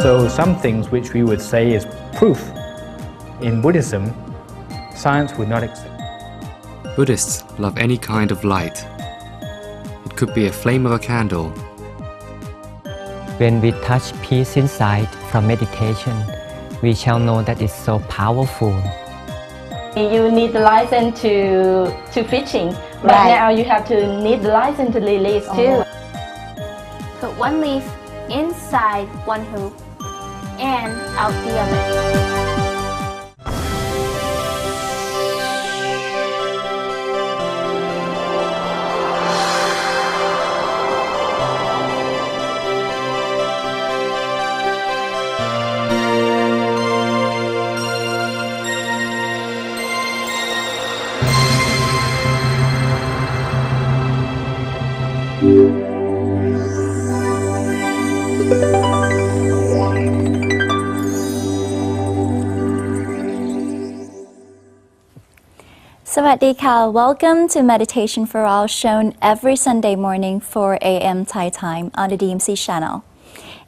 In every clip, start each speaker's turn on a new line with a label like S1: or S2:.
S1: So some things which we would say is proof in Buddhism, science would not accept.
S2: Buddhists love any kind of light. It could be a flame of a candle.
S3: When we touch peace inside from meditation, we shall know that it's so powerful.
S4: You need the license to fishing. Right now you have to need the license to release too.
S5: Put one leaf inside one hoop and out the other.
S6: Sawadee-ka. Welcome to Meditation for All, shown every Sunday morning 4 a.m. Thai time on the DMC channel.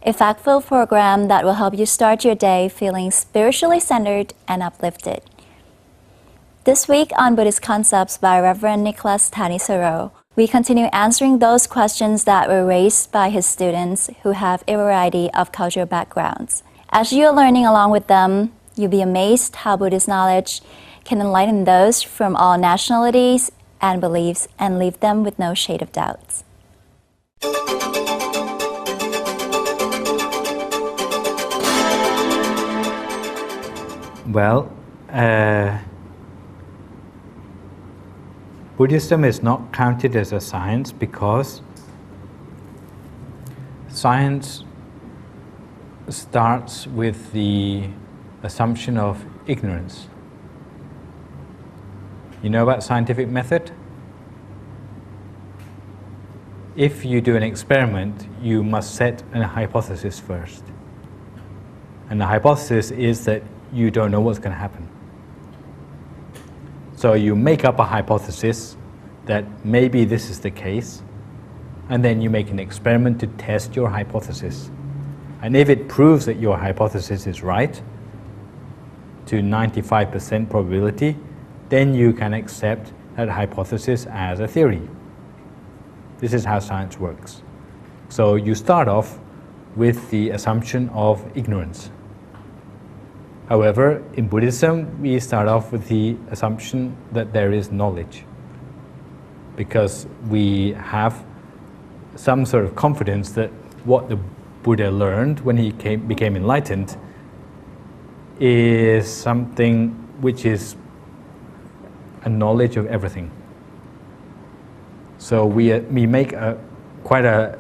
S6: A fact-filled program that will help you start your day feeling spiritually centered and uplifted. This week on Buddhist Concepts by Reverend Nicholas Thanisaro, we continue answering those questions that were raised by his students who have a variety of cultural backgrounds. As you are learning along with them, you'll be amazed how Buddhist knowledge can enlighten those from all nationalities and beliefs and leave them with no shade of doubts.
S1: Well, Buddhism is not counted as a science because science starts with the assumption of ignorance. You know about scientific method? If you do an experiment, you must set a hypothesis first. And the hypothesis is that you don't know what's going to happen. So you make up a hypothesis that maybe this is the case, and then you make an experiment to test your hypothesis. And if it proves that your hypothesis is right, to 95% probability, then you can accept that hypothesis as a theory. This is how science works. So you start off with the assumption of ignorance. However, in Buddhism, we start off with the assumption that there is knowledge, because we have some sort of confidence that what the Buddha learned when he became enlightened is something which is a knowledge of everything. So we make quite a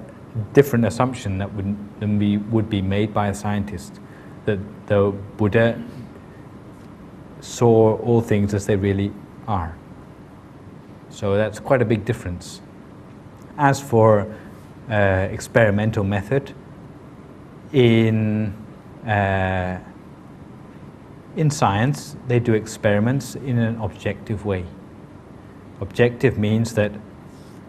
S1: different assumption than would be made by a scientist, that the Buddha saw all things as they really are. So that's quite a big difference. As for experimental method, in science, they do experiments in an objective way. Objective means that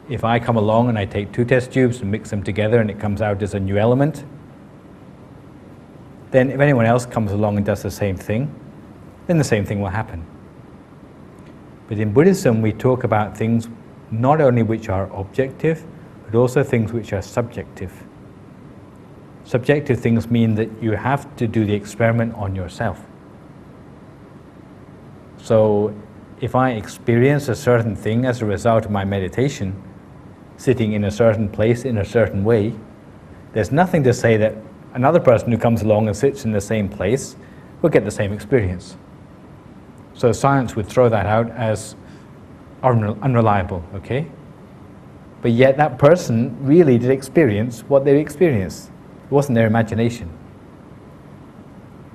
S1: if I come along and I take two test tubes and mix them together and it comes out as a new element, then if anyone else comes along and does the same thing, then the same thing will happen. But in Buddhism, we talk about things not only which are objective, but also things which are subjective. Subjective things mean that you have to do the experiment on yourself. So if I experience a certain thing as a result of my meditation, sitting in a certain place in a certain way, there's nothing to say that another person who comes along and sits in the same place will get the same experience. So science would throw that out as unreliable, okay? But yet that person really did experience what they experienced. It wasn't their imagination.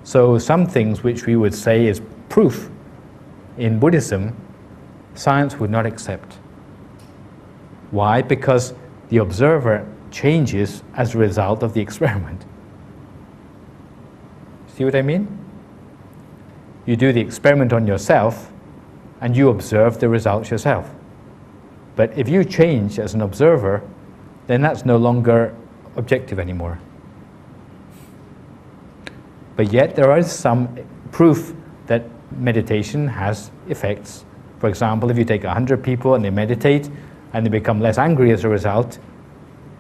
S1: So some things which we would say is proof in Buddhism, science would not accept. Why? Because the observer changes as a result of the experiment. See what I mean? You do the experiment on yourself and you observe the results yourself. But if you change as an observer, then that's no longer objective anymore. But yet there is some proof that meditation has effects. For example, if you take 100 people and they meditate and they become less angry as a result,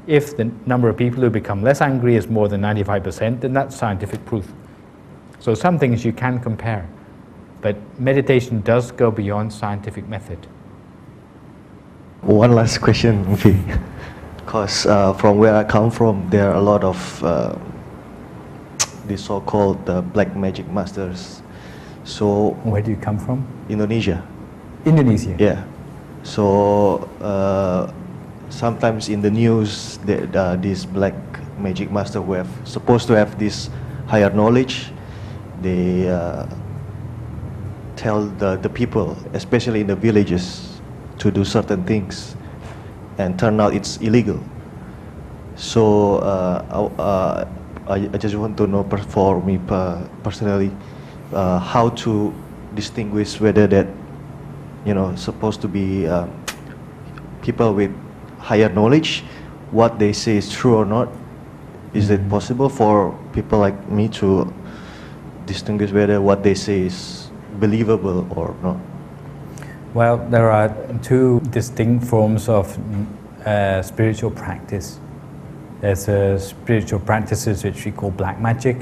S1: if the number of people who become less angry is more than 95%, then that's scientific proof. So some things you can compare, but meditation does go beyond scientific method.
S7: One last question, because from where I come from, there are a lot of the so-called black magic masters. So
S1: Where do you come from?
S7: Indonesia.
S1: Indonesia.
S7: Yeah. So sometimes in the news, these black magic master who have supposed to have this higher knowledge, they tell the people, especially in the villages, to do certain things, and turn out it's illegal. So I just want to know for me personally how to distinguish whether that, you know, supposed to be people with higher knowledge, what they say is true or not. Is it possible for people like me to distinguish whether what they say is believable or not?
S1: Well, there are two distinct forms of spiritual practice. There's spiritual practices which we call black magic,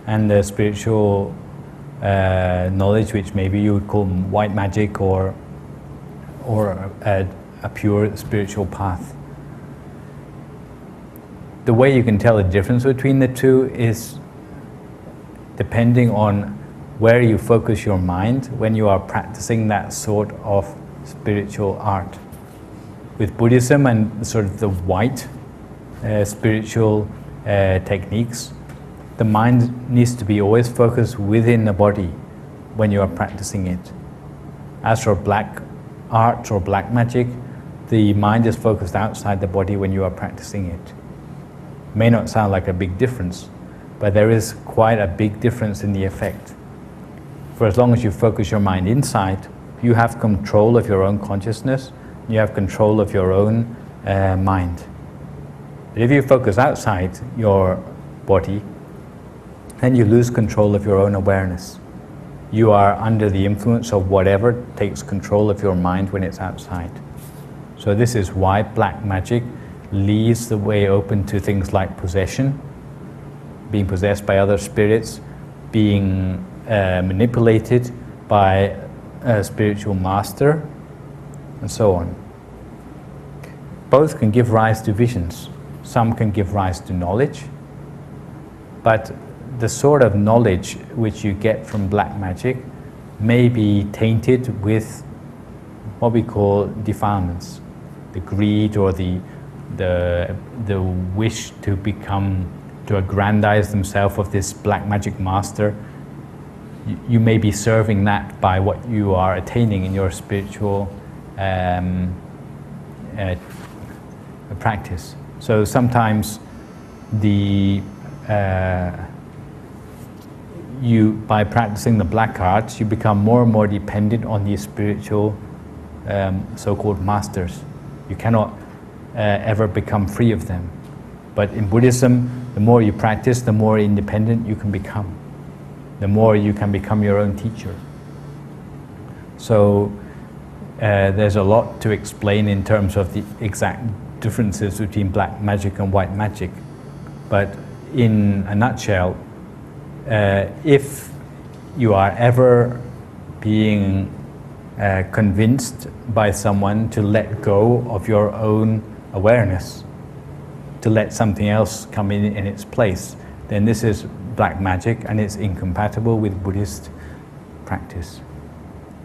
S1: and the spiritual knowledge which maybe you would call white magic or a pure spiritual path. The way you can tell the difference between the two is depending on where you focus your mind when you are practicing that sort of spiritual art. With Buddhism and sort of the white spiritual techniques, the mind needs to be always focused within the body when you are practicing it. As for black art or black magic, the mind is focused outside the body when you are practicing it. May not sound like a big difference, but there is quite a big difference in the effect. For as long as you focus your mind inside, you have control of your own consciousness, you have control of your own mind. But if you focus outside your body, then you lose control of your own awareness. You are under the influence of whatever takes control of your mind when it's outside. So this is why black magic leaves the way open to things like possession, being possessed by other spirits, being manipulated by a spiritual master, and so on. Both can give rise to visions. Some can give rise to knowledge, but the sort of knowledge which you get from black magic may be tainted with what we call defilements, the greed or the wish to aggrandize themselves of this black magic master. You may be serving that by what you are attaining in your spiritual practice. So sometimes by practicing the black arts, you become more and more dependent on these spiritual so-called masters. You cannot ever become free of them. But in Buddhism, the more you practice, the more independent you can become. The more you can become your own teacher. So there's a lot to explain in terms of the exact differences between black magic and white magic. But in a nutshell, if you are ever being convinced by someone to let go of your own awareness, to let something else come in its place, then this is black magic and it's incompatible with Buddhist practice.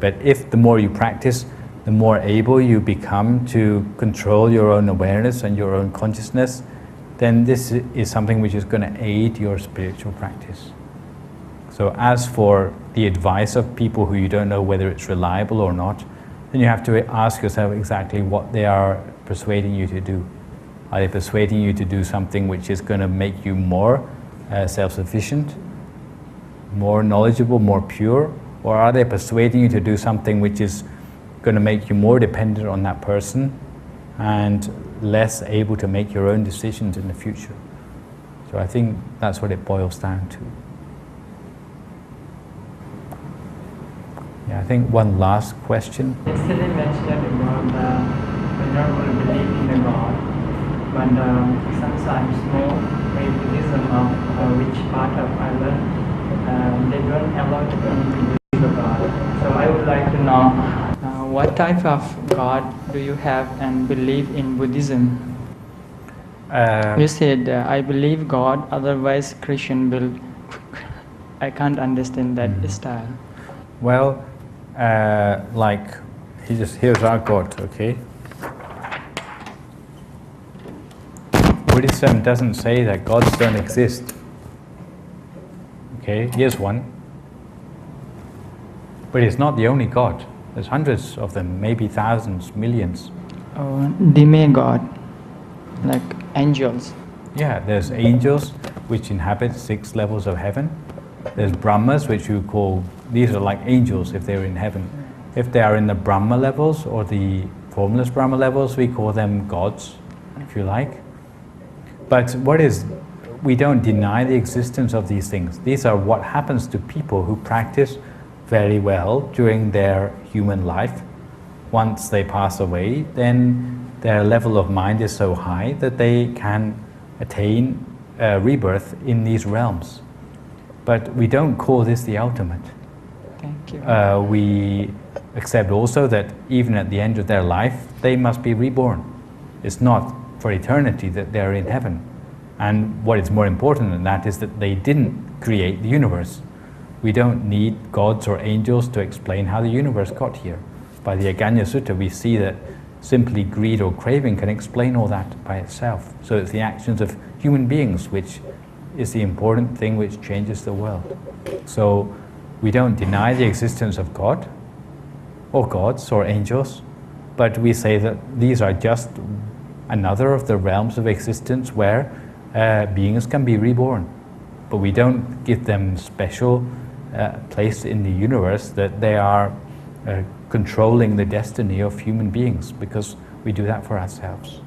S1: But if the more you practice, the more able you become to control your own awareness and your own consciousness, then this is something which is going to aid your spiritual practice. So as for the advice of people who you don't know whether it's reliable or not, then you have to ask yourself exactly what they are persuading you to do. Are they persuading you to do something which is going to make you more self-sufficient, more knowledgeable, more pure? Or are they persuading you to do something which is going to make you more dependent on that person and less able to make your own decisions in the future? So I think that's what it boils down to. Yeah, I think one last question.
S8: Yesterday mentioned about we're not going to believe in a God, but sometimes know in Buddhism of which part of Ireland they don't allow to believe in a God. So I would like to know what type of God do you have and believe in Buddhism? You said I believe God, otherwise Christian will. I can't understand that style.
S1: Well, like here's our God, okay? Buddhism doesn't say that gods don't exist. Okay, here's one. But it's not the only God. There's hundreds of them, maybe thousands, millions.
S8: Demigod, like angels.
S1: Yeah, there's angels which inhabit 6 levels of heaven. There's Brahmas, which you call, these are like angels if they're in heaven. If they are in the Brahma levels or the formless Brahma levels, we call them gods, if you like. But we don't deny the existence of these things. These are what happens to people who practice very well during their human life. Once they pass away, then their level of mind is so high that they can attain rebirth in these realms. But we don't call this the ultimate.
S8: Thank you.
S1: We accept also that even at the end of their life, they must be reborn. It's not for eternity that they're in heaven. And what is more important than that is that they didn't create the universe. We don't need gods or angels to explain how the universe got here. By the Aganya Sutta, we see that simply greed or craving can explain all that by itself. So it's the actions of human beings which is the important thing which changes the world. So we don't deny the existence of God, or gods, or angels, but we say that these are just another of the realms of existence where beings can be reborn. But we don't give them special place in the universe that they are controlling the destiny of human beings, because we do that for ourselves.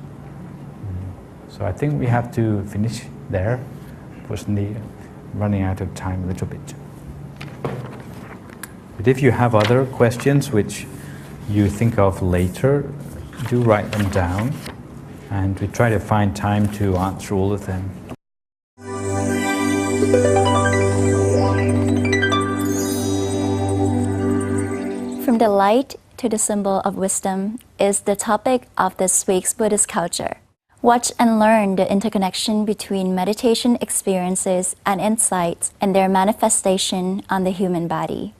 S1: So I think we have to finish there. Unfortunately, running out of time a little bit. But if you have other questions which you think of later, do write them down, and we try to find time to answer all of them.
S6: From the light to the symbol of wisdom is the topic of this week's Buddhist culture. Watch and learn the interconnection between meditation experiences and insights and their manifestation on the human body.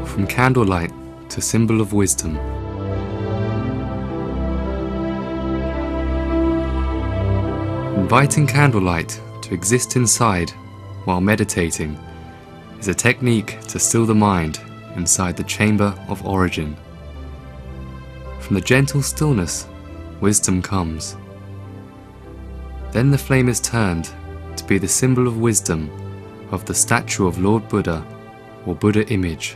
S2: From candlelight to symbol of wisdom. Inviting candlelight to exist inside while meditating is a technique to still the mind inside the chamber of origin. From the gentle stillness, wisdom comes. Then the flame is turned to be the symbol of wisdom of the statue of Lord Buddha or Buddha image,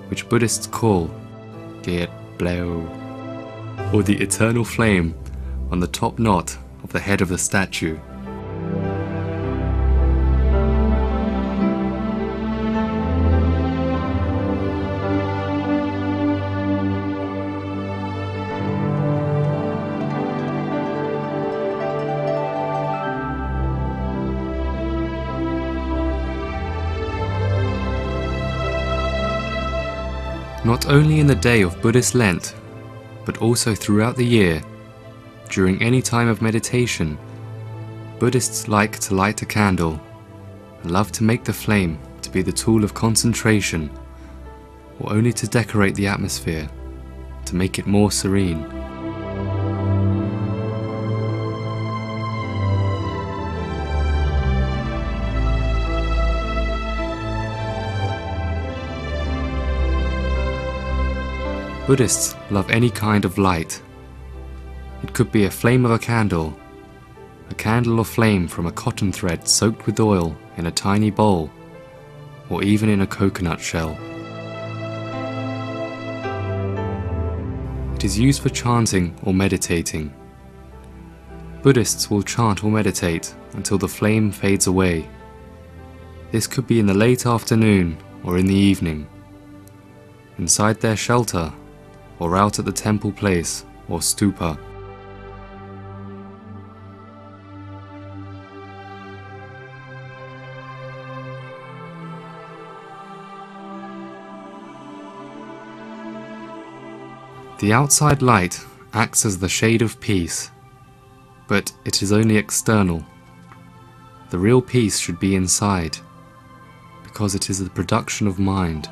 S2: which Buddhists call Gyet Bleo, or the eternal flame on the top knot of the head of the statue. Not only in the day of Buddhist Lent, but also throughout the year, during any time of meditation, Buddhists like to light a candle and love to make the flame to be the tool of concentration, or only to decorate the atmosphere, to make it more serene. Buddhists love any kind of light. It could be a flame of a candle, a candle or flame from a cotton thread soaked with oil in a tiny bowl, or even in a coconut shell. It is used for chanting or meditating. Buddhists will chant or meditate until the flame fades away. This could be in the late afternoon or in the evening, inside their shelter or out at the temple place or stupa. The outside light acts as the shade of peace, but it is only external. The real peace should be inside, because it is the production of mind.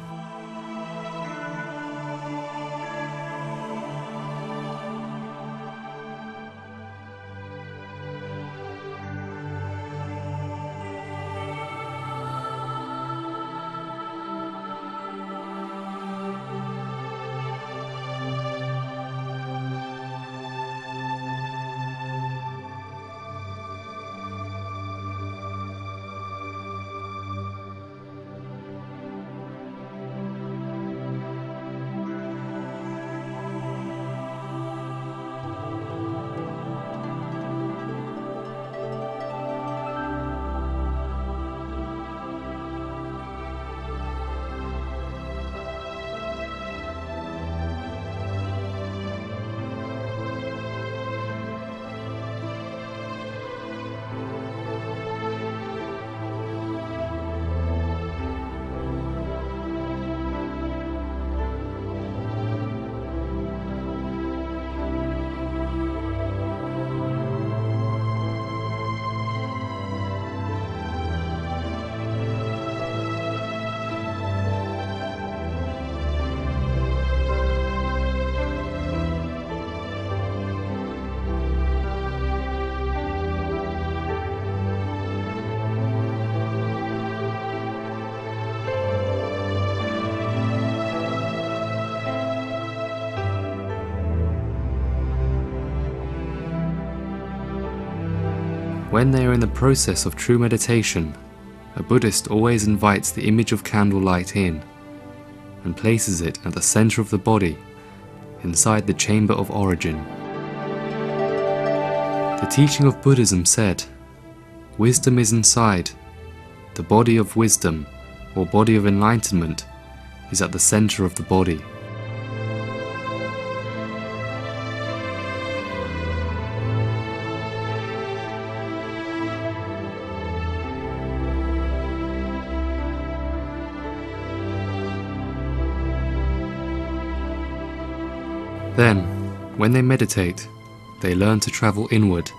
S2: When they are in the process of true meditation, a Buddhist always invites the image of candlelight in and places it at the center of the body, inside the chamber of origin. The teaching of Buddhism said, "Wisdom is inside. The body of wisdom, or body of enlightenment, is at the center of the body." Then, when they meditate, they learn to travel inward,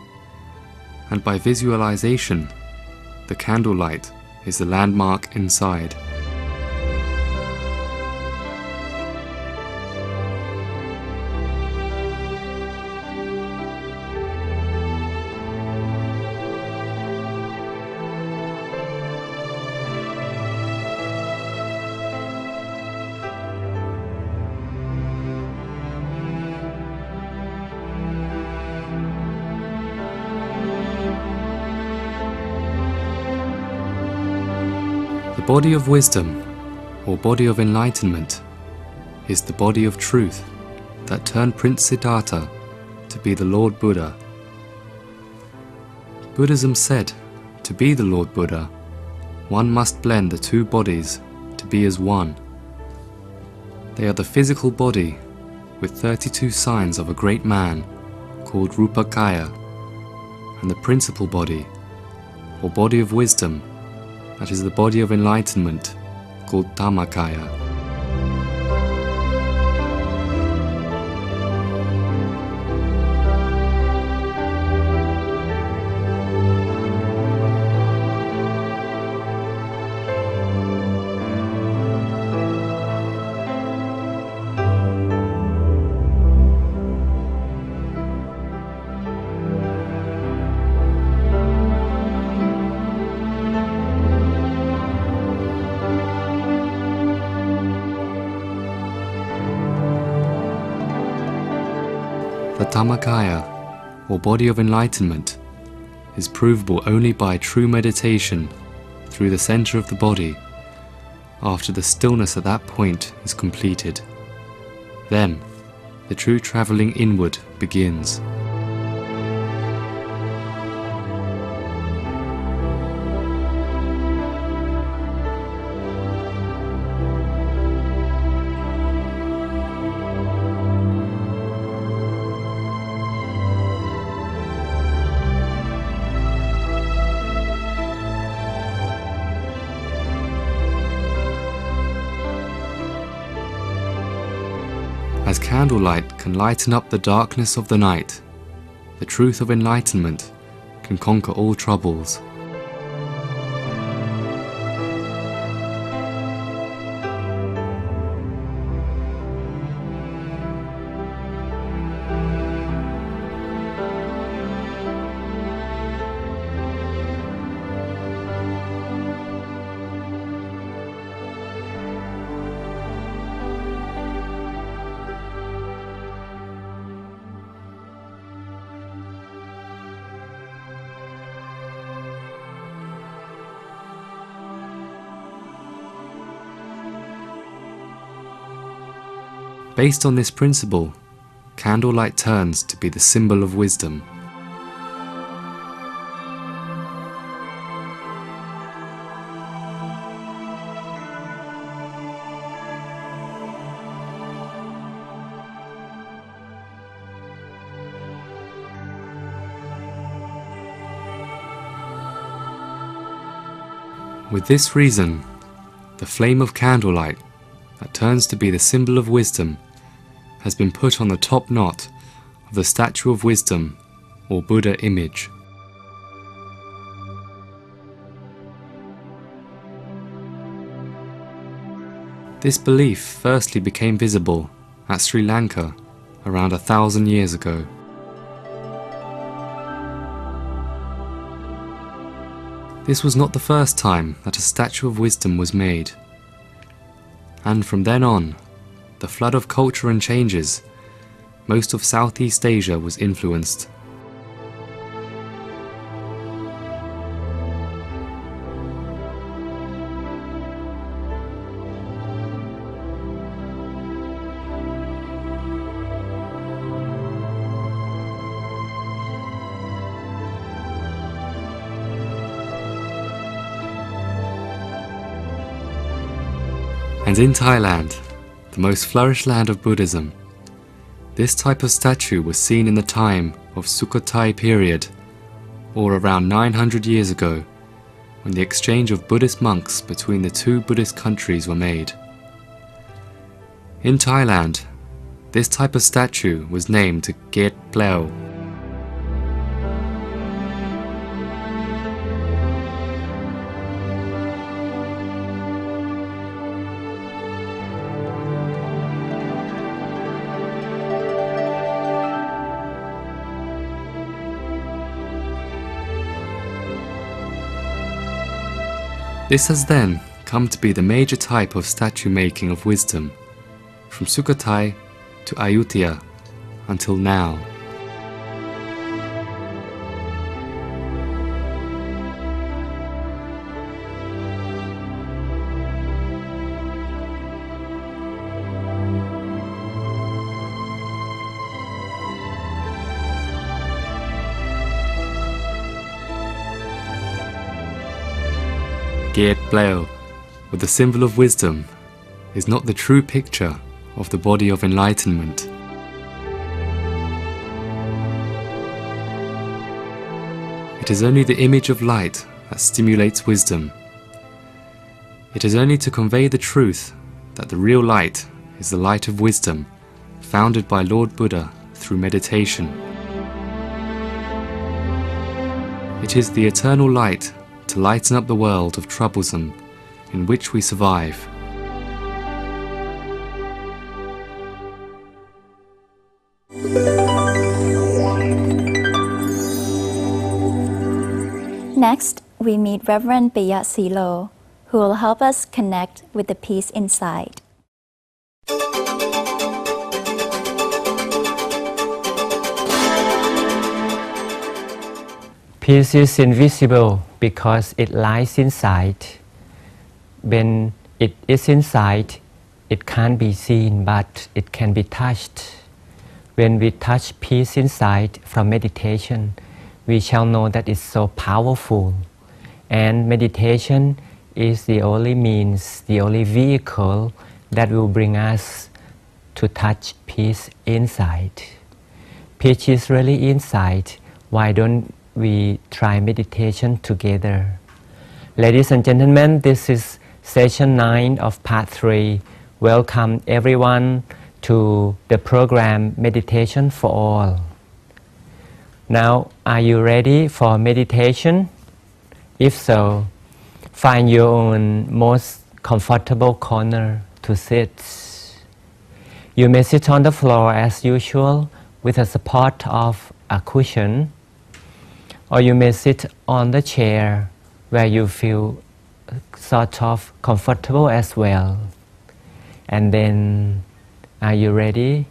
S2: and by visualization, the candlelight is the landmark inside. The body of wisdom, or body of enlightenment, is the body of truth that turned Prince Siddhartha to be the Lord Buddha. Buddhism said, to be the Lord Buddha, one must blend the two bodies to be as one. They are the physical body with 32 signs of a great man called Rupakaya, and the principal body, or body of wisdom, that is the body of enlightenment, called Dhammakaya. The Dhammakaya, or body of enlightenment, is provable only by true meditation through the center of the body, after the stillness at that point is completed. Then, the true traveling inward begins. As candlelight can lighten up the darkness of the night, the truth of enlightenment can conquer all troubles. Based on this principle, candlelight turns to be the symbol of wisdom. With this reason, the flame of candlelight that turns to be the symbol of wisdom has been put on the top knot of the statue of wisdom or Buddha image. This belief firstly became visible at Sri Lanka around 1,000 years ago. This was not the first time that a statue of wisdom was made, and from then on, the flood of culture and changes, most of Southeast Asia was influenced. And in Thailand, the most flourished land of Buddhism, this type of statue was seen in the time of Sukhothai period, or around 900 years ago, when the exchange of Buddhist monks between the two Buddhist countries were made. In Thailand, this type of statue was named Get Pleo. This has then come to be the major type of statue making of wisdom, from Sukhothai to Ayutthaya until now. Get Pleo, with the symbol of wisdom, is not the true picture of the body of enlightenment. It is only the image of light that stimulates wisdom. It is only to convey the truth that the real light is the light of wisdom, founded by Lord Buddha through meditation. It is the eternal light to lighten up the world of troublesome in which we survive.
S6: Next, we meet Reverend Piya Silo, who will help us connect with the peace inside.
S3: Peace is invisible because it lies inside. When it is inside, it can't be seen, but it can be touched. When we touch peace inside from meditation, we shall know that it's so powerful. And meditation is the only means, the only vehicle that will bring us to touch peace inside. Peace is really inside. Why don't we try meditation together? Ladies and gentlemen, this is session 9 of part 3. Welcome everyone to the program Meditation for All. Now, are you ready for meditation? If so, find your own most comfortable corner to sit. You may sit on the floor as usual with the support of a cushion, or you may sit on the chair where you feel sort of comfortable as well. And then, are you ready?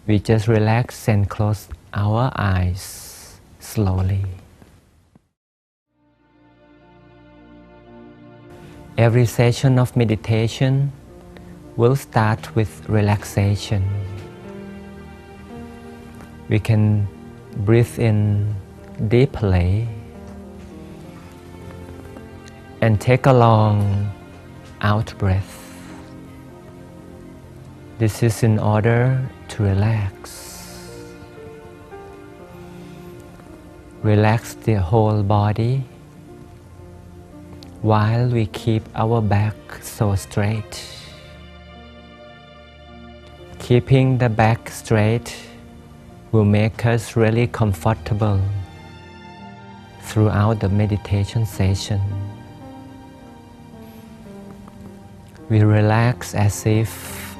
S3: We just relax and close our eyes slowly. Every session of meditation will start with relaxation. We can breathe in deeply and take a long out breath. This is in order to relax. Relax the whole body while we keep our back so straight. Keeping the back straight will make us really comfortable throughout the meditation session. We relax as if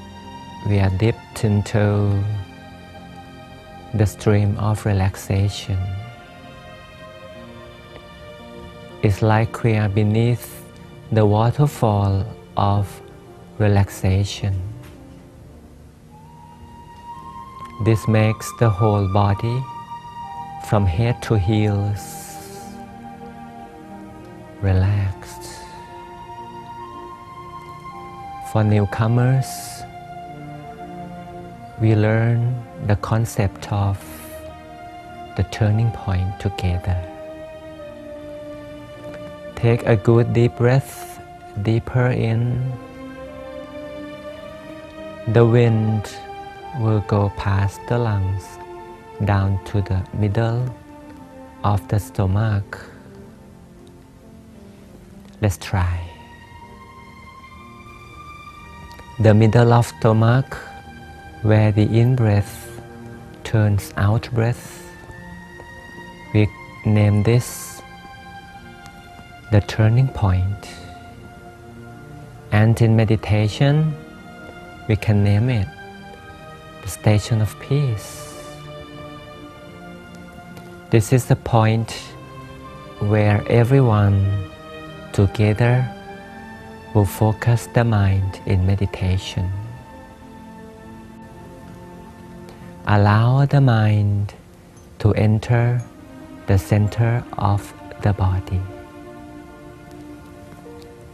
S3: we are dipped into the stream of relaxation. It's like we are beneath the waterfall of relaxation. This makes the whole body, from head to heels, relaxed. For newcomers, we learn the concept of the turning point together. Take a good deep breath, deeper in. The wind will go past the lungs down to the middle of the stomach. Let's try. The middle of stomach, where the in-breath turns out-breath. We name this the turning point. And in meditation, we can name it the station of peace. This is the point where everyone together will focus the mind in meditation. Allow the mind to enter the center of the body.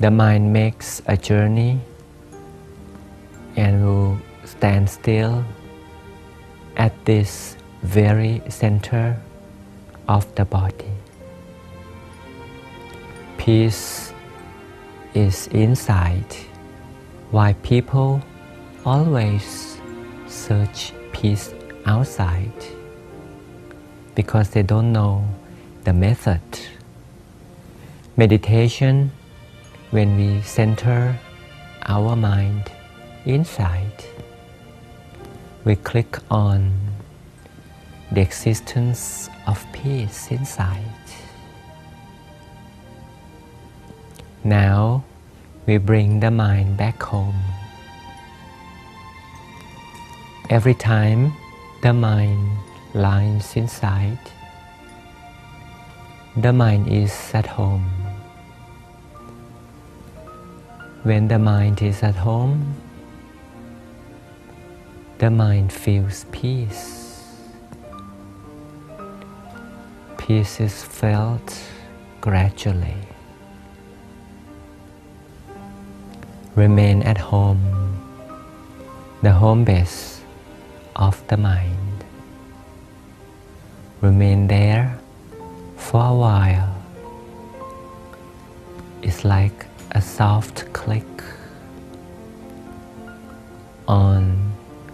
S3: The mind makes a journey and will stand still at this very center of the body. Peace is inside. Why people always search peace outside? Because they don't know the method. Meditation, when we center our mind inside, we click on the existence of peace inside. Now we bring the mind back home. Every time the mind lies inside, the mind is at home. When the mind is at home, the mind feels peace. peace is felt gradually. Remain at home, the home base of the mind. Remain there for a while. It's like a soft click on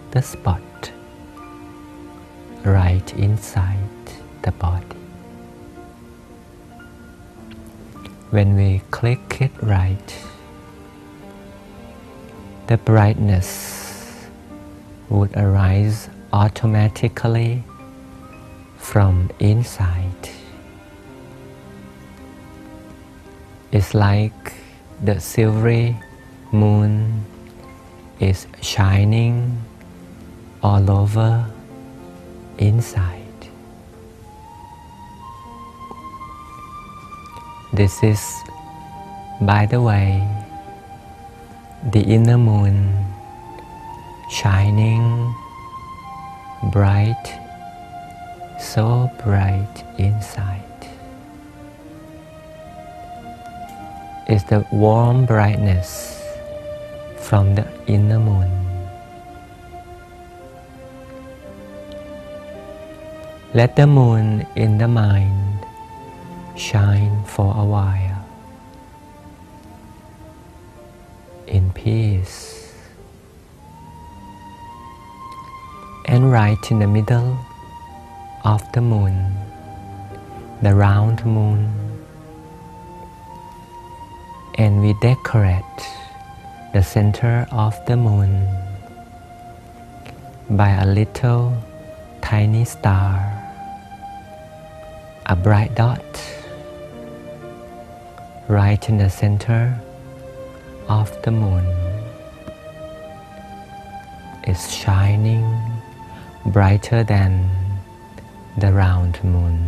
S3: the spot right inside the body. When we click it right, the brightness would arise automatically from inside. It's like the silvery moon is shining all over inside. This is, by the way, the inner moon shining bright, so bright inside. It's the warm brightness from the inner moon. Let the moon in the mind shine for a while in peace. And right in the middle of the moon, the round moon, and we decorate the center of the moon by a little tiny star, a bright dot right in the center of the moon. Is shining brighter than the round moon.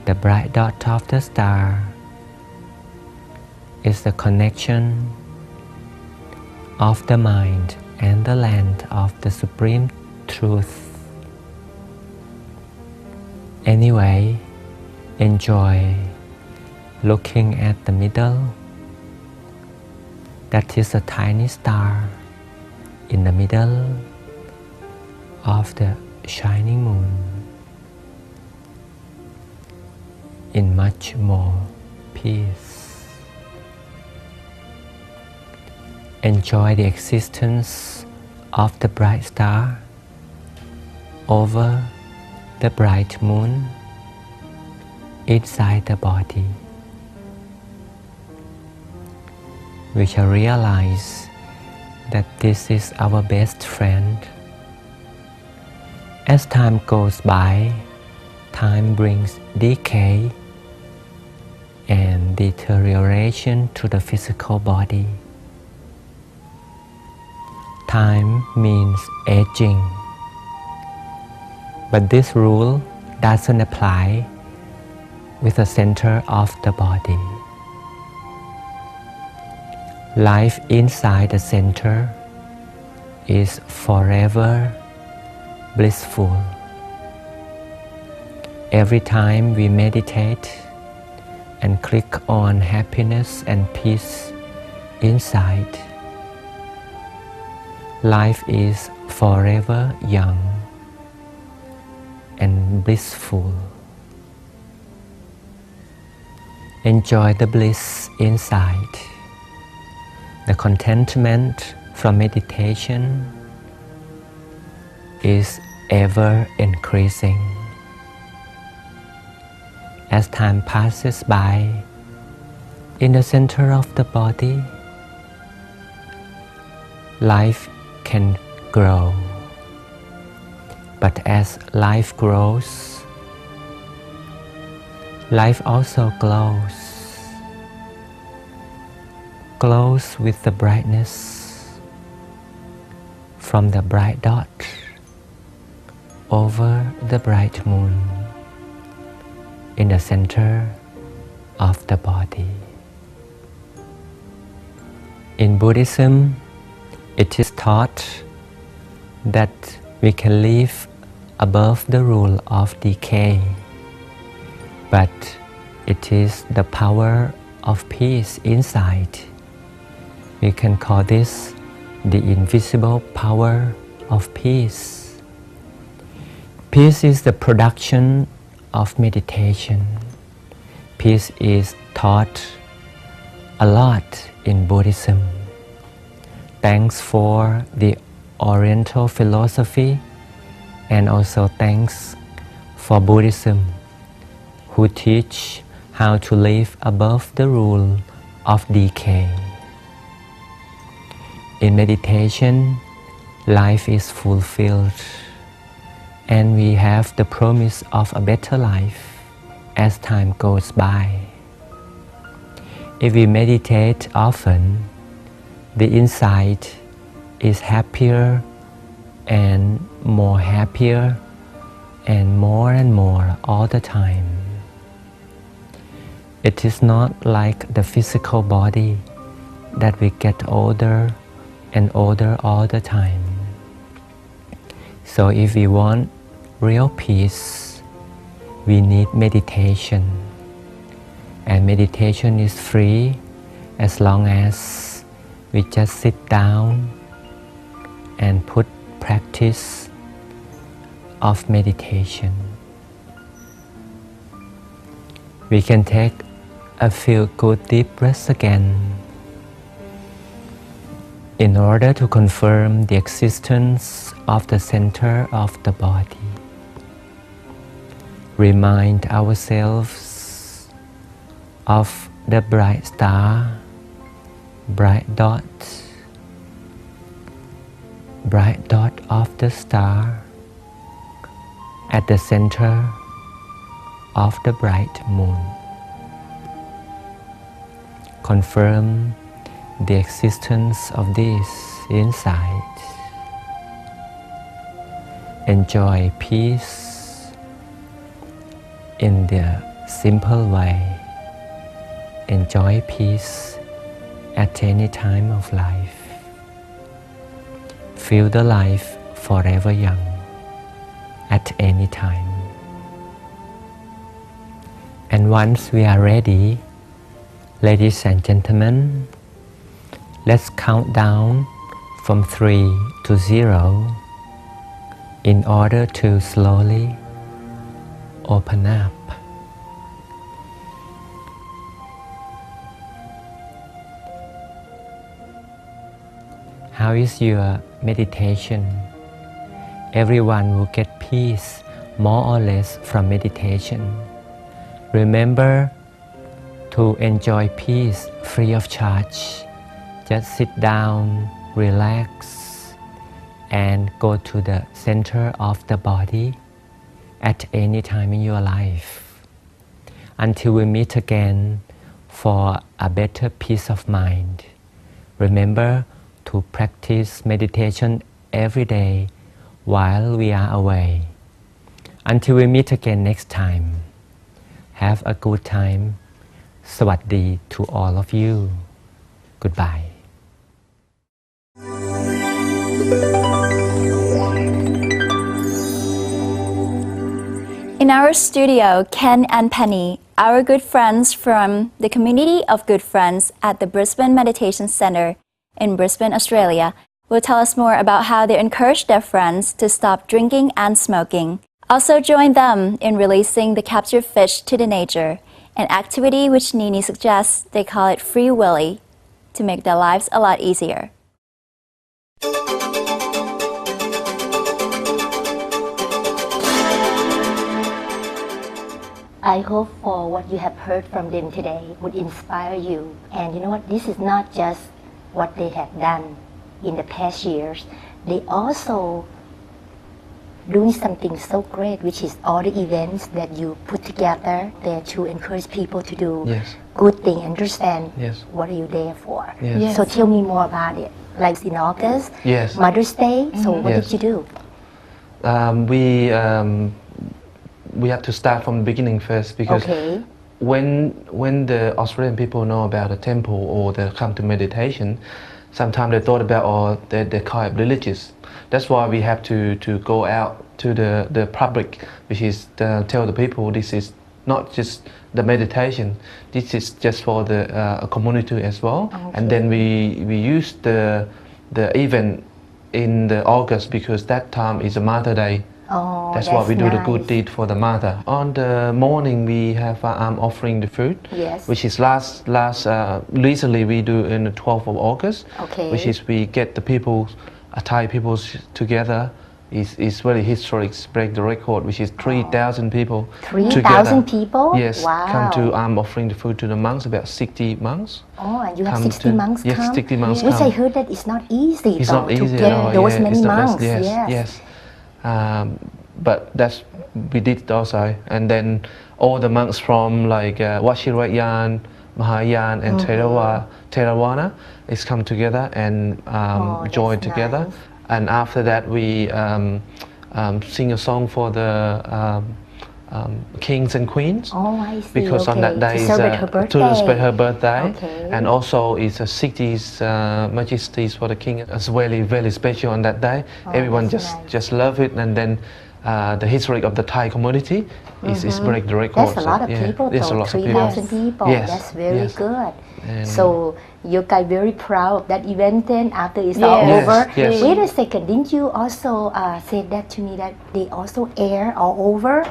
S3: The bright dot of the star is the connection of the mind and the land of the Supreme Truth. Anyway, enjoy looking at the middle. That is a tiny star in the middle of the shining moon, in much more peace. Enjoy the existence of the bright star over the bright moon inside the body. We shall realize that this is our best friend. As time goes by, time brings decay and deterioration to the physical body. Time means aging. But this rule doesn't apply with the center of the body. Life inside the center is forever blissful. Every time we meditate and click on happiness and peace inside, life is forever young and blissful. Enjoy the bliss inside. The contentment from meditation is ever increasing. As time passes by, in the center of the body, life can grow. But as life grows, life also glows. Glows with the brightness from the bright dot over the bright moon in the center of the body. In Buddhism, it is taught that we can live above the rule of decay, but it is the power of peace inside. We can call this the invisible power of peace. Peace is the production of meditation. Peace is taught a lot in Buddhism. Thanks for the Oriental philosophy, and also thanks for Buddhism, who teach how to live above the rule of decay. In meditation, life is fulfilled, and we have the promise of a better life as time goes by. If we meditate often, the inside is happier and happier and more all the time. It is not like the physical body that we get older and older all the time. So if we want real peace, we need meditation. And meditation is free as long as we just sit down and put practice of meditation. We can take a few good deep breaths again in order to confirm the existence of the center of the body. Remind ourselves of the bright star, bright dot of the star at the center of the bright moon. Confirm the existence of this inside. Enjoy peace in the simple way. Enjoy peace at any time of life. Feel the life forever young at any time. And once we are ready, ladies and gentlemen, let's count down from 3 to 0 in order to slowly open up. How is your meditation? Everyone will get peace more or less from meditation. Remember to enjoy peace free of charge. Just sit down, relax, and go to the center of the body at any time in your life. Until we meet again for a better peace of mind. Remember to practice meditation every day while we are away. Until we meet again next time. Have a good time. สวัสดี to all of you. Goodbye.
S6: In our studio, Ken and Penny, our good friends from the community of good friends at the Brisbane Meditation Centre in Brisbane, Australia, will tell us more about how they encourage their friends to stop drinking and smoking. Also join them in releasing the captured fish to the nature, an activity which Nini suggests they call it Free Willy, to make their lives a lot easier.
S9: I hope for what you have heard from them today would inspire you. And you know what? This is not just what they have done in the past years. They also doing something so great, which is all the events that you put together there to encourage people to do good thing, understand what are you there for. So tell me more about it. Like in August, Mother's Day, so what did you do?
S10: We have to start from the beginning first, because when the Australian people know about the temple or they come to meditation, sometimes they thought about, or they call it religious. That's why we have to go out to the public, which is tell the people this is not just the meditation, this is just for the community as well.
S9: Okay.
S10: And then we use the event in the August because that time is a Mother Day.
S9: Oh,
S10: that's why we do the
S9: nice.
S10: good deed for the mother. On the morning we have offering the food,
S9: Yes.
S10: which is recently we do in the 12th of August,
S9: Okay.
S10: which is we get the people, Thai people together. It's very historic, break the record, which is 3,000 people
S9: 3,000
S10: together.
S9: people?
S10: Yes,
S9: Wow.
S10: come to offering the food to the monks, about 60 monks.
S9: Oh, and you have
S10: come
S9: 60
S10: to-
S9: monks
S10: yes,
S9: come?
S10: 60 monks
S9: Which
S10: come.
S9: I heard that it's not easy
S10: It's
S9: though,
S10: not easy
S9: to
S10: at
S9: get
S10: all.
S9: those
S10: yeah,
S9: many
S10: it's not
S9: monks.
S10: Yes,
S9: yes.
S10: yes. But that's we did also, and then all the monks from like Vajrayana, Mahayana, and Theravada is come together and join
S9: that's
S10: together.
S9: nice.
S10: And after that, we sing a song for the kings and queens.
S9: Oh, I see.
S10: Because on that day
S9: to
S10: is
S9: celebrate her birthday.
S10: to celebrate her birthday,
S9: Okay.
S10: and also it's a 60s majesties for the king. It's very very special on that day.
S9: Oh,
S10: Everyone
S9: that's nice.
S10: just love it, and then the history of the Thai community is break the record.
S9: That's a lot of people
S10: There's
S9: though,
S10: a lot of people.
S9: 3,000 people.
S10: Yes,
S9: That's very
S10: yes.
S9: good.
S10: And-
S9: So you guys very proud of that event then after it's
S4: Yes.
S9: all
S10: Yes,
S9: over.
S10: yes.
S9: Wait a second, didn't you also say that to me that they also air all over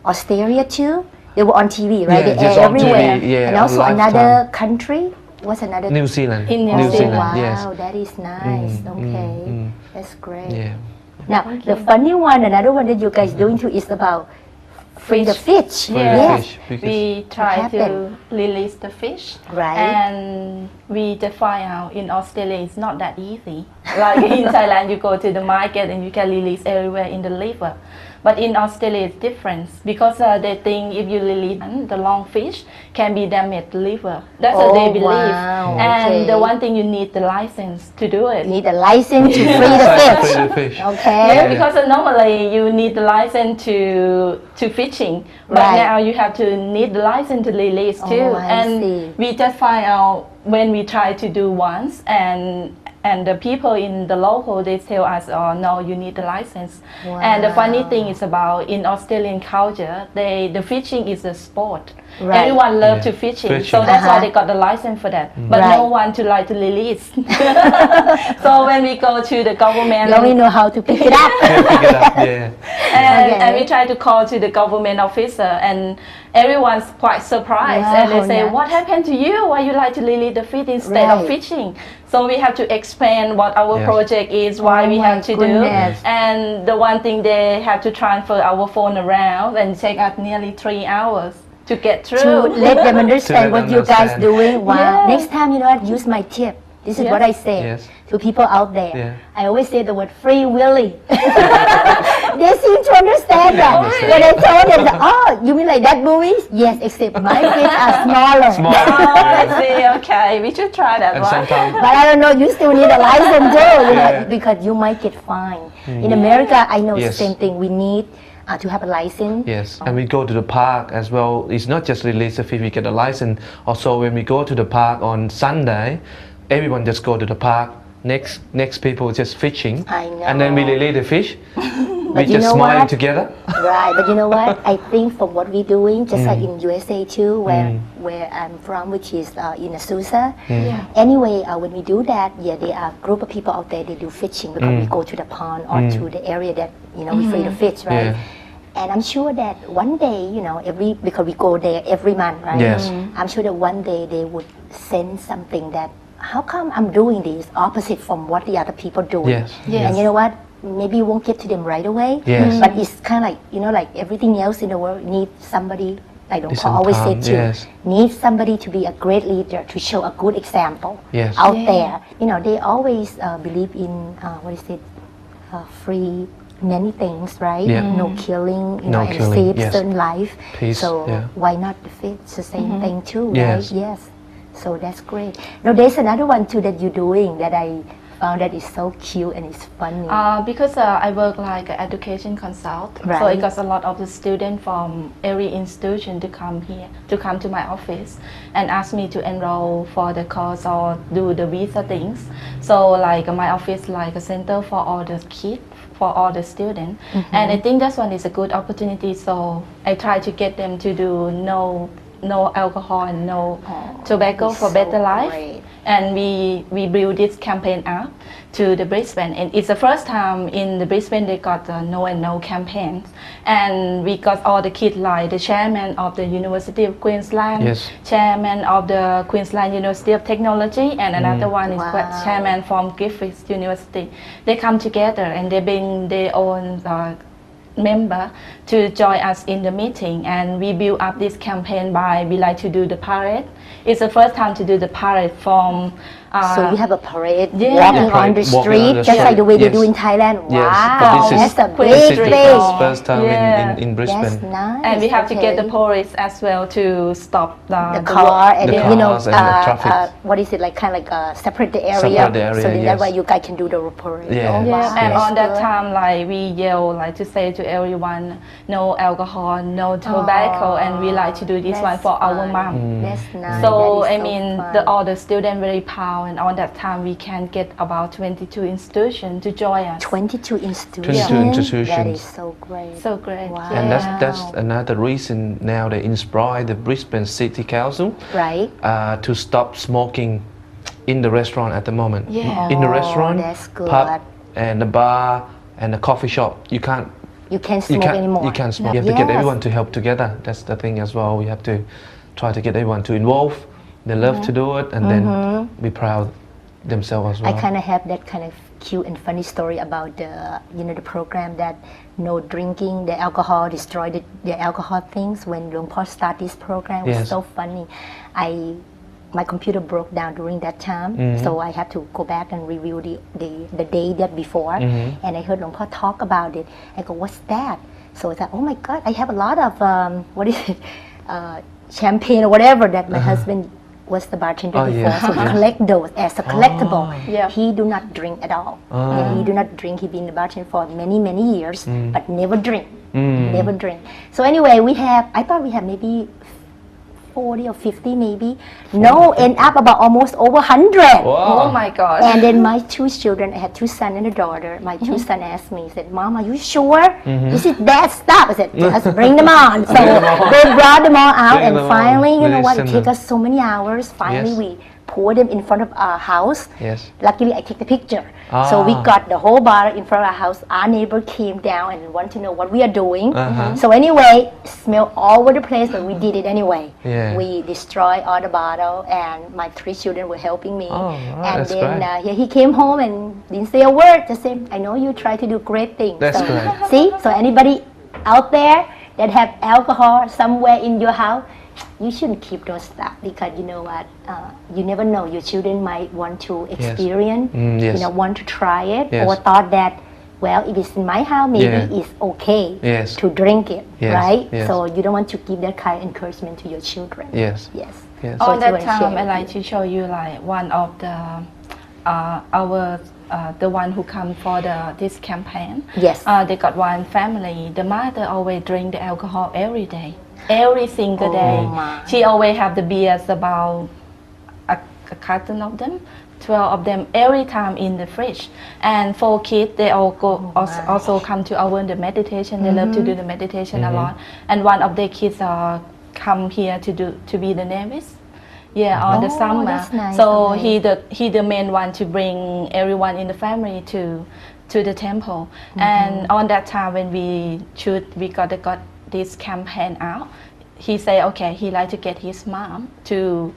S9: Australia too? They were on TV, right?
S10: Yeah,
S9: they
S10: just
S9: air
S10: on TV,
S9: everywhere.
S10: yeah,
S9: and
S10: on
S9: also
S10: Lifetime.
S9: another country? What's another?
S10: New Zealand.
S4: In New
S9: Oh,
S4: Zealand,
S9: wow,
S10: yes.
S9: that is nice. Okay, that's great.
S10: Yeah.
S9: Now, the funny one, another one that you guys doing too is about free the fish.
S10: Free the
S9: Yes.
S10: fish, because
S4: we try to
S9: happened?
S4: release the fish,
S9: Right.
S4: and we just find out in Australia it's not that easy. Like in Thailand, you go to the market and you can release everywhere in the river. But in Australia it's different because they think if you release the long fish can be damaged the liver. That's what they
S9: Oh,
S4: believe.
S9: wow,
S4: And
S9: okay.
S4: the one thing you need the license to do it.
S9: You need a license to free the fish.
S10: Free the fish.
S9: Okay.
S4: Yeah, because normally you need the license to fishing, but
S9: Right.
S4: now you have to need the license to release too.
S9: Oh, I
S4: and
S9: see.
S4: we just find out when we try to do once, and the people in the local they tell us, oh no, you need the license. And the funny thing is about in Australian culture, the fishing is a sport.
S9: Right.
S4: Everyone loves
S10: Yeah.
S4: to fishing,
S10: Fishing.
S4: so that's why
S9: Uh-huh.
S4: they got the license for that. But
S9: Right.
S4: no one to like to release. So when we go to the government,
S9: You only know how to pick it up.
S10: Yeah, pick it up. Yeah.
S4: and we try to call to the government officer, and everyone's quite surprised,
S9: Yeah,
S4: and they
S9: how
S4: say,
S9: nice.
S4: what happened to you? Why you like to release the fish instead of
S9: Right.
S4: fishing? So we have to explain what our
S10: Yes.
S4: project is, why
S9: Oh
S4: we
S9: my
S4: have to
S9: goodness.
S4: do, and the one thing they have to transfer our phone around and take us nearly 3 hours to get
S9: to
S4: through.
S9: let them understand
S10: To let
S9: what
S10: them
S9: you guys
S10: understand.
S9: doing. Wow.
S4: Yeah.
S9: Next time, you know what? Use my tip. This is
S4: Yes.
S9: what I say
S10: Yes.
S9: to people out there.
S10: Yeah.
S9: I always say the word free willy. They seem to understand that.
S10: understand.
S9: When I told them, oh, you mean like that movies? Yes, except my kids are smaller.
S4: Oh, I see. Okay, we should try that
S10: And
S4: one.
S10: sometimes
S9: But I don't know, you still need a license too, you know,
S10: Yeah.
S9: because you might get fined. In America, I know the
S10: Yes.
S9: same thing. We need to have a license.
S10: yes, and we go to the park as well. It's not just release the fish, we get a license. Also, when we go to the park on Sunday, everyone just go to the park. Next people just fishing,
S9: I know.
S10: and then we release the fish. We
S9: But you
S10: just
S9: know
S10: smiling
S9: what?
S10: together.
S9: Right, but you know what? I think from what we're doing, just like in USA too, where I'm from, which is in Azusa. Anyway, when we do that, there are a group of people out there. They do fishing because we go to the pond or to the area that we free the fish, right?
S10: Yeah.
S9: And I'm sure that one day, because we go there every month, right?
S10: Yes.
S9: I'm sure that one day they would send something that, how come I'm doing this opposite from what the other people doing?
S10: Yes.
S4: Yes.
S9: And you know what? Maybe you won't get to them right away.
S10: Yes.
S9: But it's kind of like, like everything else in the world needs somebody, like Dong
S10: It's
S9: Paul always
S10: some
S9: said
S10: time,
S9: too,
S10: yes.
S9: needs somebody to be a great leader, to show a good example
S10: Yes.
S9: out there. They always believe in, free many things, right?
S10: Yeah.
S9: No killing,
S10: No
S9: and
S10: killing,
S9: save
S10: yes.
S9: certain life.
S10: Peace,
S9: So
S10: yeah.
S9: why not the fish? It's the same thing too,
S10: Yes.
S9: right? Yes. So that's great. Now there's another one too that you're doing that I found that is so cute and it's funny.
S4: Because I work like an education consultant, so
S9: Right.
S4: I got a lot of the students from every institution to come here, to come to my office and ask me to enroll for the course or do the visa things. So like my office like a center for all the kids for all the students. And I think that one is a good opportunity. So I try to get them to do no alcohol and no tobacco for better life.
S9: Great.
S4: And we build this campaign out to the Brisbane, and it's the first time in the Brisbane they got the No and No campaign, and we got all the kids like the chairman of the University of Queensland,
S10: Yes.
S4: chairman of the Queensland University of Technology, and another one is
S9: Wow.
S4: chairman from Griffith University. They come together and they bring their own member to join us in the meeting, and we build up this campaign by we like to do the parade. It's the first time to do the parade from
S9: So you have a parade
S4: Yeah.
S9: walking on the
S10: Parade, walking
S9: street,
S10: on the
S9: just like the way
S10: street,
S9: they do
S10: yes.
S9: in Thailand.
S10: Yes,
S9: Wow,
S10: but this is
S9: that's a
S4: Queen
S9: big
S4: Street.
S10: Pacific
S9: thing.
S10: is first time
S4: Yeah.
S10: in Brisbane.
S9: That's nice.
S4: and we have to get the
S9: okay.
S4: police as well to stop
S9: the car and
S10: The
S9: then, you know
S10: cars and the traffic.
S9: what is it like, kind of like separate the area,
S10: Separate the area,
S9: so then that
S10: yes.
S9: way you guys can do the parade.
S10: Yeah.
S9: Oh,
S4: Yeah,
S9: wow,
S4: and
S9: that's
S4: on that
S9: good.
S4: time, like we yell, like to say to everyone, no alcohol, no tobacco, and we like to do this one
S9: That's
S4: for our
S9: fun.
S4: mom.
S9: That's nice.
S4: So
S9: That is
S4: I mean,
S9: fun.
S4: all the students very proud, and on that time we can get about 22 institutions to join us.
S9: 22 institutions.
S10: 22 institutions.
S9: That is so great.
S4: So great.
S9: Wow.
S10: And
S4: Yeah.
S10: that's another reason now they inspire the Brisbane City Council
S9: Right.
S10: to stop smoking in the restaurant at the moment.
S4: Yeah.
S10: In the
S9: Oh,
S10: restaurant,
S9: that's good.
S10: pub, and the bar, and the coffee shop, you can't
S9: Smoke anymore.
S10: You can't smoke. You have to get
S9: Yes.
S10: everyone to help together. That's the thing as well. We have to try to get everyone to involve. They love to do it, and then be proud themselves as well.
S9: I kind of have that kind of cute and funny story about the program that no drinking, the alcohol, destroy the alcohol things. When Luang Por started this program, it was
S10: Yes.
S9: so funny. My computer broke down during that time, so I had to go back and review the day that before, and I heard Luang Por talk about it. I go, what's that? So I thought, oh my God, I have a lot of what is it, champagne or whatever that my husband was the bartender
S10: Oh,
S9: before,
S10: yeah.
S9: so he collect those as a collectible.
S4: Yeah.
S9: He do not drink at all. And he do not drink. He been the bartender for many years, but never drink. Never drink. So anyway, I thought we have maybe 40 or 50 maybe. No, end up about almost over 100.
S4: Oh my God.
S9: And then my two children, I had two sons and a daughter. My two sons asked me, said, Mom, are you sure? Is it bad stuff? I said, just bring them on. So they brought them all out,
S10: Bring
S9: and
S10: them on.
S9: finally, you know
S10: Release
S9: what, it
S10: them.
S9: took us so many hours. Finally,
S10: Yes.
S9: we pour them in front of our house.
S10: Yes.
S9: Luckily, I take the picture. So we got the whole bottle in front of our house. Our neighbor came down and wanted to know what we are doing. So anyway, smell all over the place, but we did it anyway.
S10: Yeah.
S9: We destroyed all the bottle, and my three children were helping me.
S10: Oh, wow,
S9: and
S10: that's
S9: then
S10: great.
S9: he came home and didn't say a word. Just said, I know you try to do great things.
S10: That's
S9: so,
S10: great.
S9: See, so anybody out there that have alcohol somewhere in your house, you shouldn't keep those stuff, because you know what, you never know, your children might want to experience,
S10: Yes.
S9: want to try it,
S10: Yes.
S9: or thought that, well, if it's in my house, maybe
S10: Yeah.
S9: it's okay
S10: Yes.
S9: to drink it,
S10: Yes,
S9: right?
S10: yes.
S9: So you don't want to give that kind of encouragement to your children.
S10: Yes.
S9: Yes.
S10: Yes.
S9: So
S4: On
S9: I
S4: that
S9: wanna share
S4: time, I
S9: with
S4: like to show you like one of the the one who come for this campaign.
S9: Yes.
S4: They got one family. The mother always drink the alcohol every day, every single day.
S9: my.
S4: She always have the beers, about a carton of them. 12 of them every time in the fridge. And 4 kids, they all go also come to our the meditation. They love to do the meditation a lot. And one of their kids come here to be the novice. Yeah, on the summer.
S9: That's nice
S4: So
S9: of
S4: he the main one to bring everyone in the family to the temple. And on that time when we got this campaign out, he say, okay, he like to get his mom to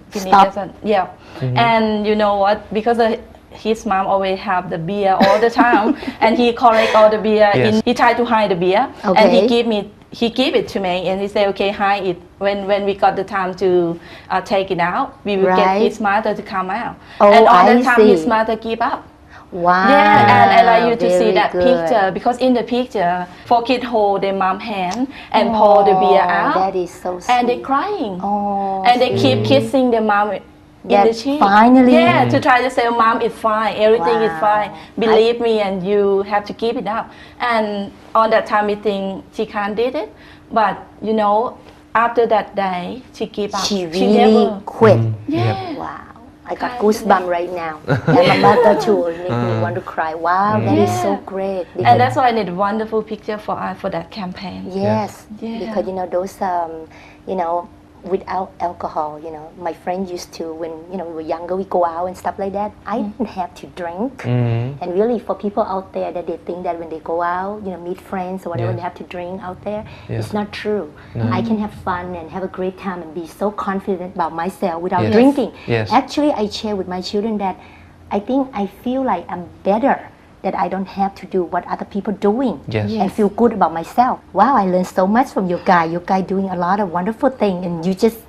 S4: finish
S9: Stop.
S4: this. Yeah. And you know what? Because his mom always have the beer all the time, and he collect all the beer.
S10: Yes.
S4: He tried to hide the beer, and
S9: Okay.
S4: he give it to me, and he say, okay, hide it. When we got the time to take it out, we will get
S9: Right.
S4: his mother to come out.
S9: Oh,
S4: and all
S9: I
S4: the time his
S9: see.
S4: mother give up.
S9: Wow.
S4: Yeah, and I like you to see
S9: very
S4: that
S9: good.
S4: picture, because in the picture, 4 kids hold their mom hand and pour the beer out,
S9: That is so sweet.
S4: and they crying,
S9: Oh,
S4: and they keep
S9: sweet.
S4: kissing their mom in
S9: That
S4: the cheek.
S9: finally-
S4: Yeah, to try to say, mom, it's fine, everything is
S9: Wow.
S4: fine. Believe me, and you have to keep it up. And on that time, we think she can't did it, but you know, after that day, she give up.
S9: She really
S4: never.
S9: quit.
S4: Yeah.
S9: Wow. I got goosebumps right now. And my mother too make me want to cry. Wow, that is so great.
S4: And that's why I need a wonderful picture for that campaign.
S9: Yes,
S4: Yeah.
S9: because those without alcohol, my friend used to, when we were younger, we go out and stuff like that. I didn't have to drink. And really, for people out there that they think that when they go out, meet friends or whatever, they have to drink out there, it's not true. I can have fun and have a great time and be so confident about myself without drinking. Actually, I share with my children that I think I feel like I'm better, that I don't have to do what other people doing and feel good about myself. Wow, I learned so much from you guys. You guys doing a lot of wonderful things, and you just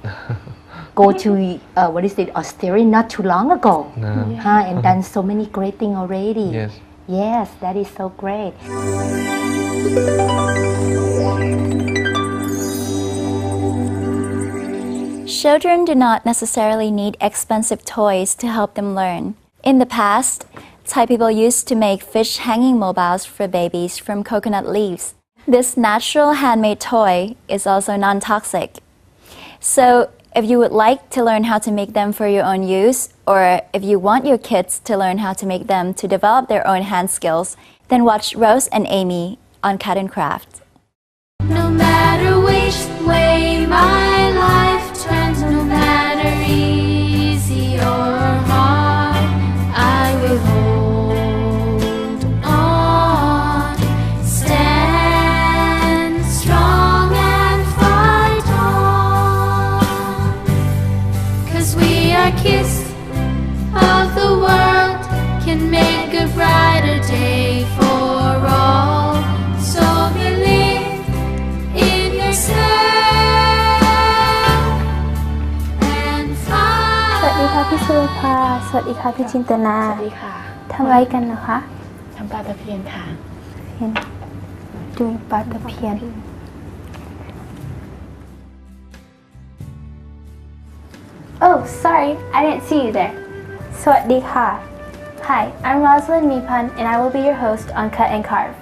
S9: go to Australia not too long ago, and done so many great things already. Yes, that is so great.
S6: Children do not necessarily need expensive toys to help them learn. In the past, Thai people used to make fish hanging mobiles for babies from coconut leaves. This natural handmade toy is also non-toxic. So if you would like to learn how to make them for your own use, or if you want your kids to learn how to make them to develop their own hand skills, then watch Rose and Amy on Cut and Craft.
S5: No matter which way my life turns, no matter easy or hard, I will hold on, stand strong and fight on. 'Cause we are kids of the world, can make a brighter day for all. So believe in yourself and
S11: สวัสดีค่ะพี่สุภาสวัสดีค่ะพี่จินตนา
S4: สวัสดีค่ะ
S11: ทำอะไรกันนะคะ
S4: ทำปลาตะเพียนค่ะ
S11: เห็นดูปลาตะเพียน Oh sorry I didn't see you there สวัสดีค่ะ Hi I'm Rosalind Mipan and I will be your host on Cut and Carve.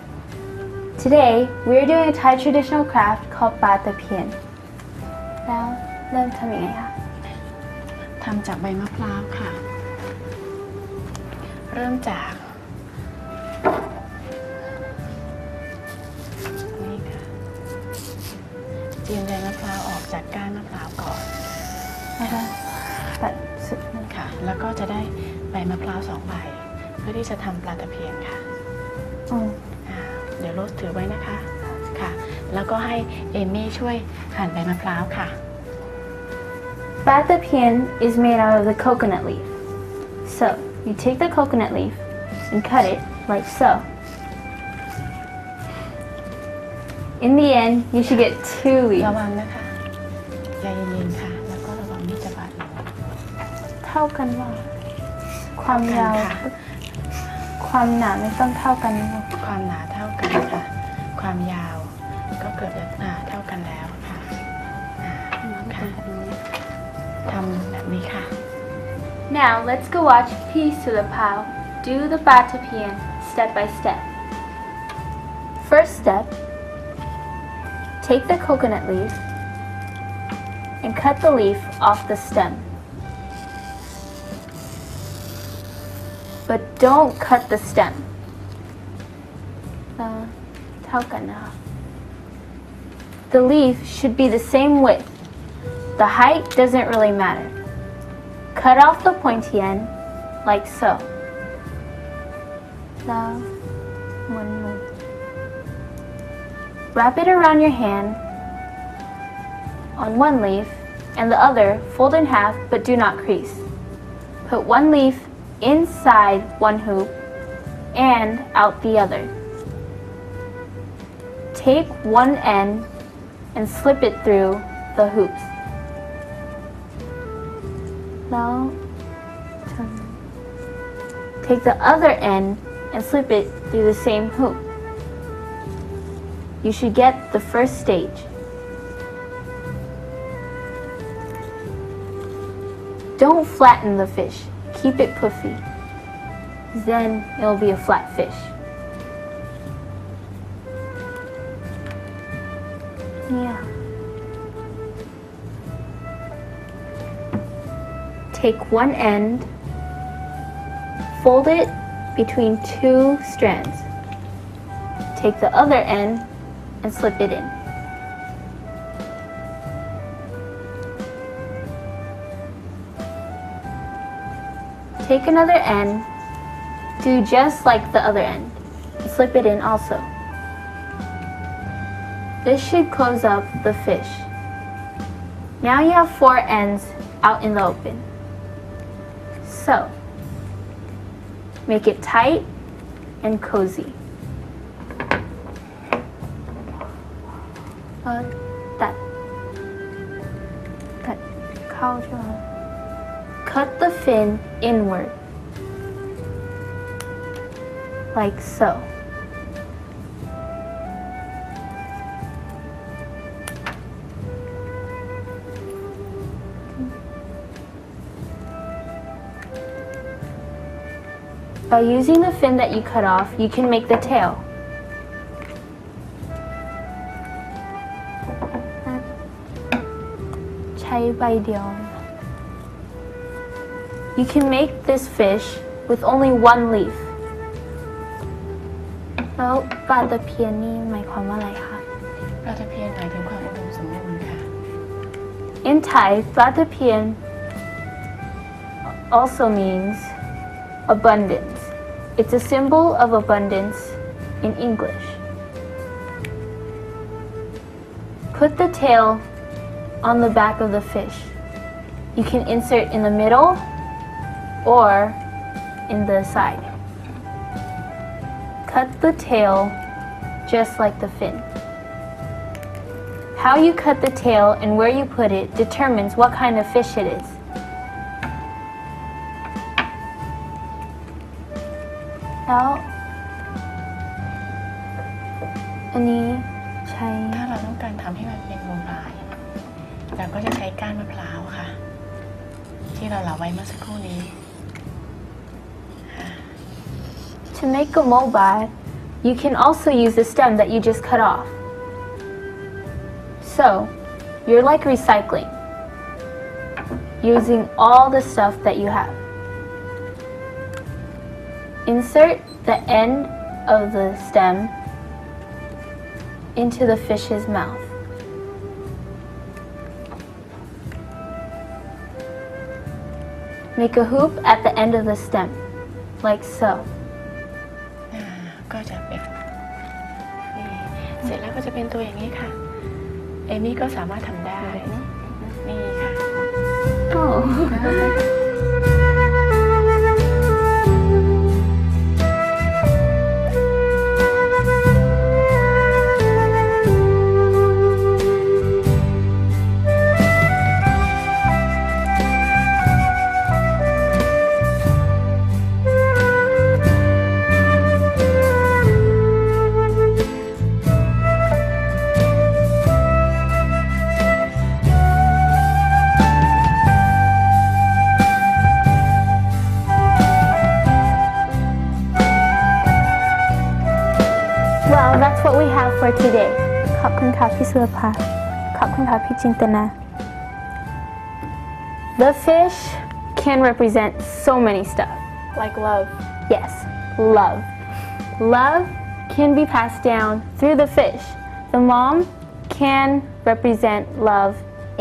S11: Today we are doing a Thai traditional craft called ปลาตะเพียนแล้วเริ่มทำยังไงคะ
S4: ทำจากใบมะพร้าวค่ะ เริ่มจากนี่ค่ะจีนใบมะพร้าวออกจากก้านมะพร้าวก่อน
S11: นะคะตัดสุดนึง
S4: ค่ะ แล้วก็จะได้ใบมะพร้าว2 ใบ เพื่อที่จะทำปลาตะเพียนค่ะ เดี๋ยวโรสถือไว้นะคะ ค่ะ แล้วก็ให้เอมี่ช่วยหั่นใบมะพร้าวค่ะ
S11: Pad the pian is made out of the coconut leaf. So, you take the coconut leaf and cut it like so. In the end, you should get 2 leaves.
S4: ระวังนะคะใจเย็นๆค่ะ แล้วก็ระวังมีดจะบาดมือ
S11: เท่ากันว่า ความยาว
S4: ค่ะ
S11: ความหนาไม่ต้องเท่ากันนะคะ
S4: ความหนาเท่ากันค่ะ ความยาวก็เกือบจะเท่ากันแล้วค่ะค่ะทำแบบนี้ค่ะ
S11: Now, let's go watch Peace to the Pao do the Pad the pian step by step. First step, take the coconut leaf and cut the leaf off the stem. But don't cut the stem. เท่ากันนะคะ The leaf should be the same width. The height doesn't really matter. Cut off the pointy end like so. Now, one more. Wrap it around your hand on one leaf and the other fold in half but do not crease. Put one leaf inside one hoop and out the other. Take one end and slip it through the hoops. Now, take the other end and slip it through the same hoop. You should get the first stage. Don't flatten the fish. Keep it puffy. Then it'll be a flat fish. Yeah. take one end, fold it between two strands. Take the other end and slip it in. Take another end, do just like the other end, and slip it in also. This should close up the fish. Now you have 4 ends out in the open. So, make it tight and cozy. Cut the fin inward, like so. By using the fin that you cut off, you can make the tail. You can make this fish with only 1 leaf. แล้วปลาตะเพียนนี่หมายความว่าอะไรคะ
S4: ปลาตะเพียนหมายถึงความอุดมสมบูรณ์ค่ะ
S11: In Thai, ปลาตะเพียน also means abundance. It's a symbol of abundance in English. Put the tail on the back of the fish. You can insert in the middle or in the side. Cut the tail just like the fin. How you cut the tail and where you put it determines what kind of fish it is. แล้วอันนี้ใช้ถ้าเราต้องการทำให้มันเป็นวงลายเราก็จะใช้ก้านมะพร้าวค่ะที่เราเหลาไว้เมื่อสักครู่นี้ To make a mobile, you can also use the stem that you just cut off. So, you're like recycling, using all the stuff that you have. Insert the end of the stem into the fish's mouth. Make a hoop at the end of the stem, like so. ก็จะเป็นนี่เสร็จแล้วก็จะเป็นตัวอย่างนี้ค่ะเอมี่ก็สามารถทำได้นี่ค่ะ Well, that's what we have for today. ขอบคุณค่ะพี่สุรภาขอบคุณค่ะพี่จินตนา The fish can represent so many stuff. Like love. Yes, love. Love can be passed down through the fish. The mom can represent love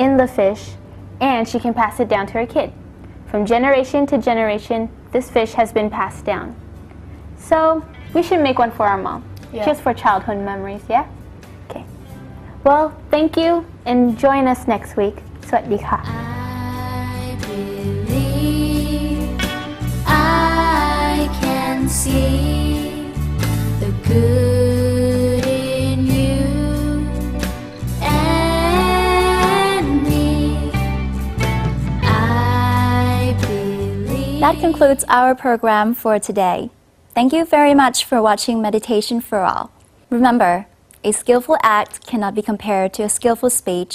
S11: in the fish, and she can pass it down to her kid. From generation to generation, this fish has been passed down. So, we should make one for our mom. Yeah. Just for childhood memories, yeah? Okay. Well, thank you and join us next week. สวัสดีค่ะ
S12: I believe I can see the good in you and me. I believe.
S6: That concludes our program for today. Thank you very much for watching Meditation for All. Remember, a skillful act cannot be compared to a skillful speech,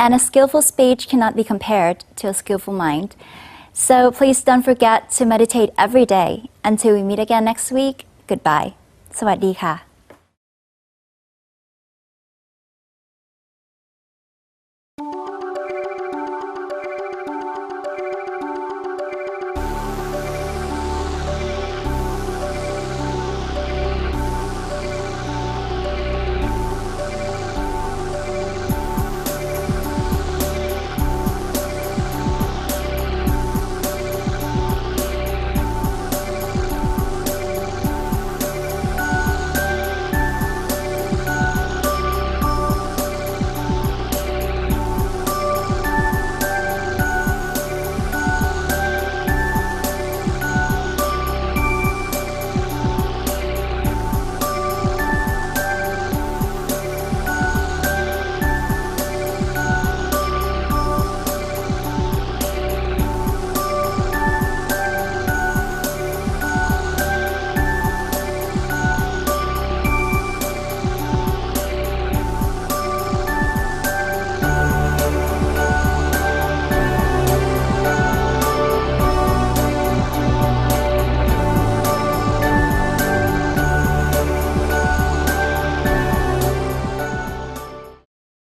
S6: and a skillful speech cannot be compared to a skillful mind. So please don't forget to meditate every day. Until we meet again next week, goodbye. สวัสดีค่ะ